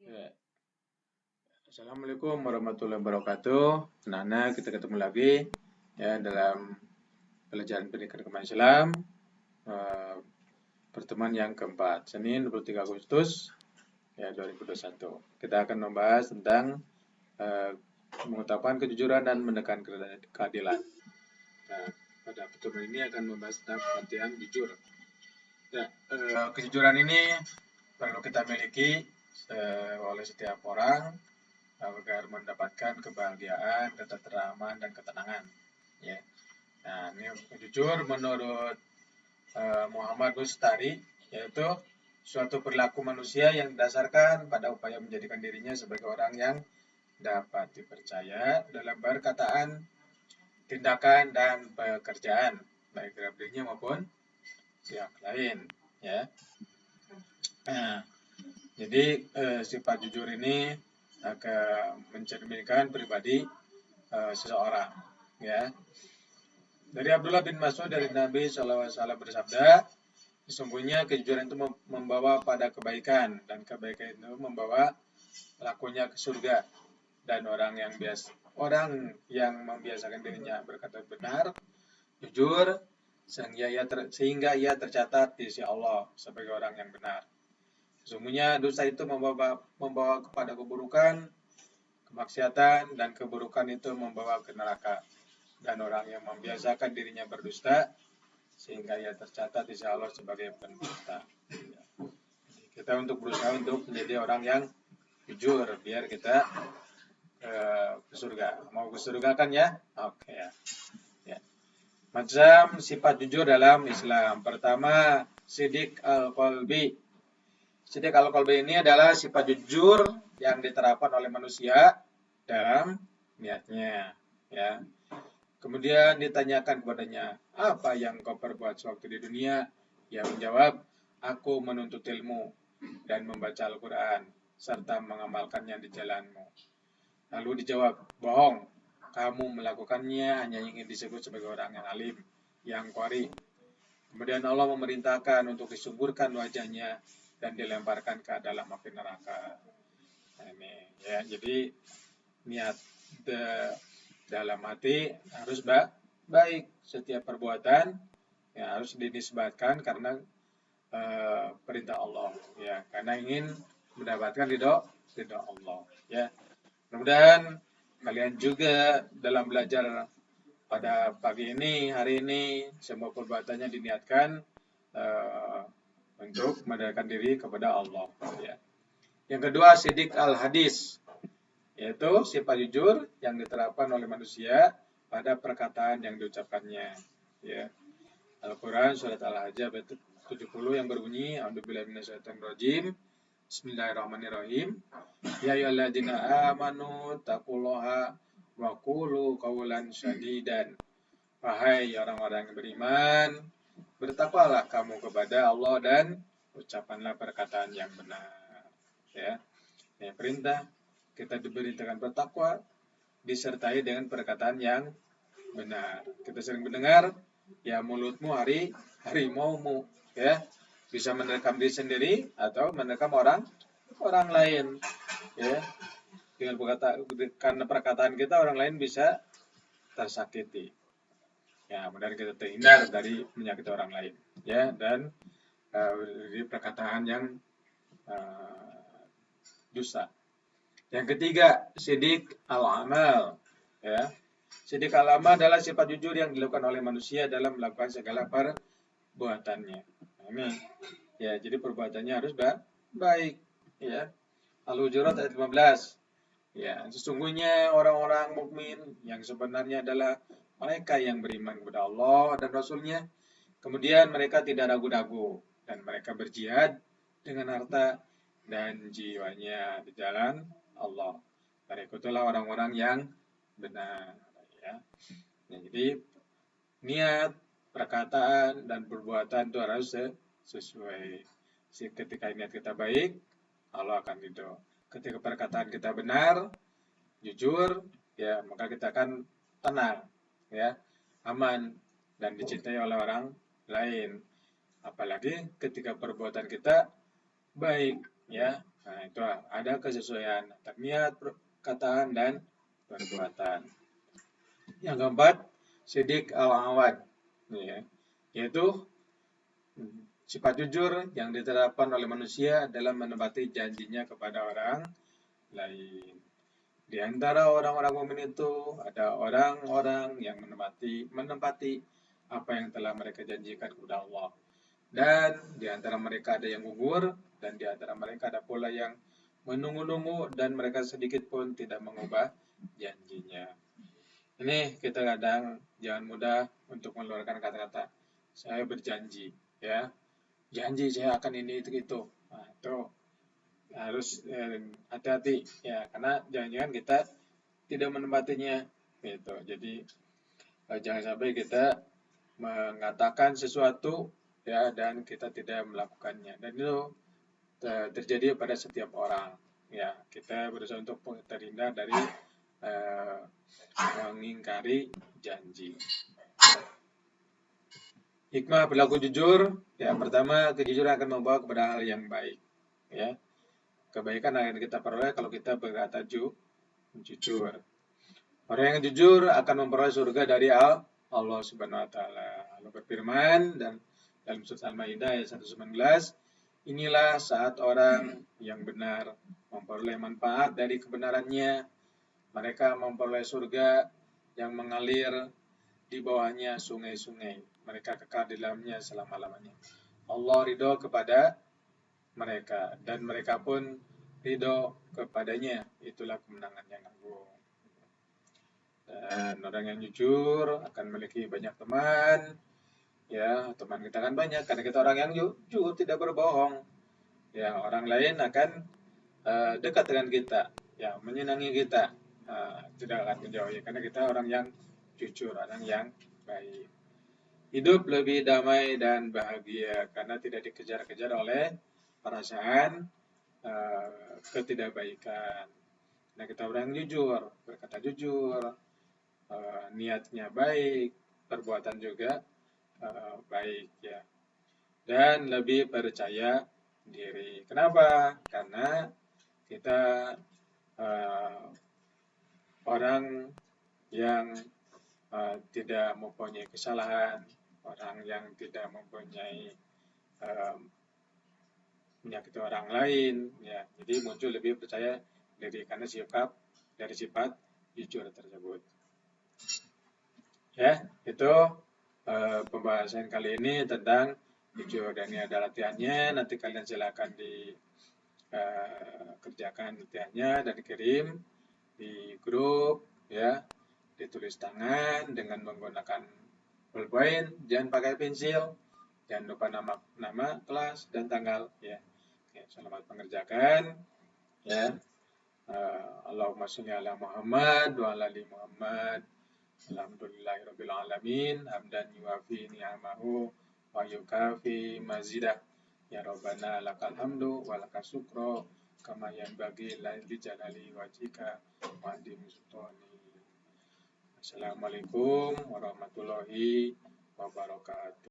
Ya. Assalamualaikum warahmatullahi wabarakatuh. Nana, kita ketemu lagi ya dalam pelajaran pendidikan agama Islam, eh, pertemuan yang keempat, Senin 23 Agustus ya 2021. Kita akan membahas tentang eh, mengutamakan kejujuran dan menekan keadilan. Nah, pada pertemuan ini akan membahas tentang pengertian jujur. Ya, kejujuran ini perlu kita miliki oleh setiap orang agar mendapatkan kebahagiaan, ketentraman, dan ketenangan. Ya. Nah, ini jujur menurut Muhammad Bustari, yaitu suatu perilaku manusia yang didasarkan pada upaya menjadikan dirinya sebagai orang yang dapat dipercaya dalam perkataan, tindakan, dan pekerjaan, baik terhadap dirinya maupun pihak lain. Ya. Nah, jadi sifat jujur ini akan mencerminkan pribadi seseorang. Ya. Dari Abdullah bin Mas'ud dari Nabi SAW bersabda, sesungguhnya kejujuran itu membawa pada kebaikan dan kebaikan itu membawa pelakunya ke surga. Dan orang yang membiasakan dirinya berkata benar, jujur, sehingga ia tercatat di sisi Allah sebagai orang yang benar. Sesungguhnya dosa itu membawa kepada keburukan, kemaksiatan, dan keburukan itu membawa ke neraka. Dan orang yang membiasakan dirinya berdusta sehingga ia tercatat di sisi Allah sebagai pendusta. Kita untuk berusaha untuk menjadi orang yang jujur biar kita ke surga. Mau ke surga kan ya? Oke ya. Ya. Macam sifat jujur dalam Islam. Pertama, sidik al-qalbi. Sidik al-qalbi ini adalah sifat jujur yang diterapkan oleh manusia dalam niatnya. Ya. Kemudian ditanyakan kepadanya, apa yang kau perbuat sewaktu di dunia? Ia menjawab, aku menuntut ilmu dan membaca Al-Quran, serta mengamalkannya di jalanmu. Lalu dijawab, bohong, kamu melakukannya hanya ingin disebut sebagai orang yang alim, yang qari. Kemudian Allah memerintahkan untuk disuburkan wajahnya dan dilemparkan ke dalam api neraka. Nah, ini ya, jadi niat dalam hati harus baik. Setiap perbuatan ya harus dinisbatkan karena perintah Allah ya, karena ingin mendapatkan ridho Allah ya. Mudah-mudahan kalian juga dalam belajar pada pagi ini, hari ini, semua perbuatannya diniatkan untuk mendekatkan diri kepada Allah ya. Yang kedua, sidik al-hadis, yaitu sifat jujur yang diterapkan oleh manusia pada perkataan yang diucapkannya ya. Al-Quran surat Al-Ahzab 70 yang berbunyi, a'udzubillahi minasyaitonirrajim, bismillahirrahmanirrahim, ya ayyuhalladzina amanu taqullaha wa qulu qawlan sadidan. Wahai orang-orang yang beriman, bertakwalah kamu kepada Allah dan ucapkanlah perkataan yang benar ya. Ya, perintah kita diberitakan bertakwa disertai dengan perkataan yang benar. Kita sering mendengar, ya mulutmu harimaumu ya, bisa menerkam diri sendiri atau menerkam orang lain ya. Dengan karena perkataan kita orang lain bisa tersakiti. Ya, mudah-mudahan kita terhindar dari menyakiti orang lain ya, dan dari perkataan yang dusta. Yang ketiga, sidik al-amal ya. Sidik al-amal adalah sifat jujur yang dilakukan oleh manusia dalam melakukan segala perbuatannya. Nah, ini ya, jadi perbuatannya harus baik ya. Al-Hujurat ayat 15. Ya, sesungguhnya orang-orang mukmin yang sebenarnya adalah mereka yang beriman kepada Allah dan Rasul-Nya. Kemudian mereka tidak ragu-ragu dan mereka berjihad dengan harta dan jiwanya di jalan Allah. Mereka itulah orang-orang yang benar ya. Ya, jadi niat, perkataan, dan perbuatan itu harus sesuai. Ketika niat kita baik, Allah akan ridho. Ketika perkataan kita benar, jujur, ya maka kita akan tenang, ya, aman, dan dicintai oleh orang lain. Apalagi ketika perbuatan kita baik, ya, Nah, itu ada kesesuaian antara niat, perkataan, dan perbuatan. Yang keempat, sidik al-awad, ya, yaitu sifat jujur yang diterapkan oleh manusia dalam menepati janjinya kepada orang lain. Di antara orang-orang mukmin itu ada orang-orang yang menempati apa yang telah mereka janjikan kepada Allah. Dan di antara mereka ada yang gugur, dan di antara mereka ada pula yang menunggu-nunggu, dan mereka sedikit pun tidak mengubah janjinya. Ini kita kadang jangan mudah untuk mengeluarkan kata-kata saya berjanji, ya, janji saya akan ini itu. Nah, itu harus hati-hati, ya, karena jangan-jangan kita tidak menempatinya, gitu. Jadi jangan sampai kita mengatakan sesuatu, ya, dan kita tidak melakukannya, dan itu terjadi pada setiap orang, ya. Kita berusaha untuk terhindar dari mengingkari janji. Hikmah berlaku jujur, ya, pertama, kejujuran akan membawa kepada hal yang baik, ya. Kebaikan akan kita peroleh kalau kita berkata jujur. Orang yang jujur akan memperoleh surga dari Allah Subhanahu wa taala. Allah berfirman dan dalam surat Al-Maidah ayat 119, inilah saat orang yang benar memperoleh manfaat dari kebenarannya. Mereka memperoleh surga yang mengalir di bawahnya sungai-sungai. Mereka kekal di dalamnya selama-lamanya. Allah ridho kepada mereka dan mereka pun ridho kepadanya. Itulah kemenangan yang agung. Dan orang yang jujur akan memiliki banyak teman, ya, teman kita akan banyak karena kita orang yang jujur, tidak berbohong, ya. Orang lain akan dekat dengan kita, ya, menyenangi kita, tidak akan menjauhi karena kita orang yang jujur, orang yang baik. Hidup lebih damai dan bahagia karena tidak dikejar-kejar oleh perasaan ketidakbaikan. Nah, kita orang yang jujur, berkata jujur, niatnya baik, perbuatan juga baik, ya, dan lebih percaya diri. Kenapa? Karena kita orang yang tidak mempunyai kesalahan, orang yang tidak mempunyai menyakiti orang lain, ya. Jadi muncul lebih percaya diri karena sifat jujur tersebut. Ya, itu pembahasan kali ini tentang jujur, dan ini ada latihannya. Nanti kalian silakan kerjakan latihannya dan dikirim di grup, ya, ditulis tangan dengan menggunakan ballpoint, jangan pakai pensil, jangan lupa nama kelas dan tanggal, ya. Oke, selamat mengerjakan, ya. Allahumma sholli ala Muhammad wa ala ali Muhammad. Alhamdulillahirabbil alamin, hamdan yuafi ni'amahu wa yukafi mazidah. Ya Rabbana lakal hamdu wa lakas syukru kama yanbaghi li jalali wajhika wa azimi sultani. Assalamualaikum warahmatullahi wabarakatuh.